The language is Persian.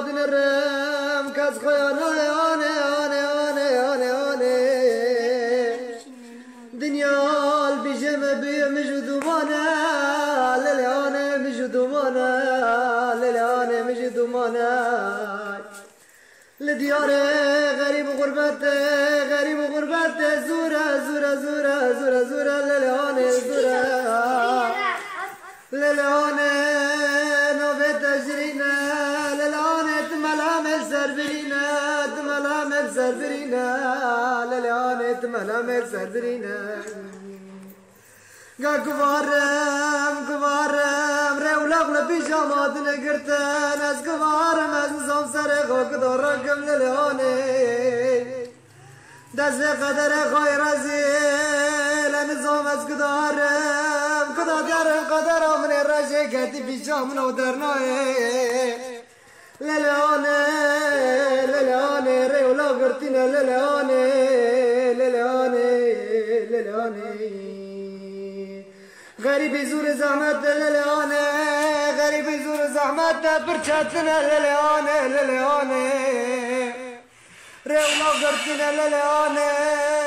مادن الرم كاز خيانا آني آني آني آني آني دنيا البيجم بي مجدومانا للياني مجدومانا للياني مجدومانا لديار غريب غربته غريب غربته زورا زورا زورا زورا زورا للياني زورا للياني نوبة تجرينا للياني تملامل سربرينا تملامل سربرينا للياني تملامل سربرينا كفارم كفارم رولق لبيجامات نقرتن از كفارم از نظام سرخو كدور رقم للياني دست قدر خوي رزيل نظام از كدارم كدارم قدرم من الرجي كتي بيجامنا ودرناي للياني للياني رولق قرتنا للياني للياني للياني غريب زور زحمت للياني غريب زور زحمت برشاتنا للياني للياني ريولا قرتنا للياني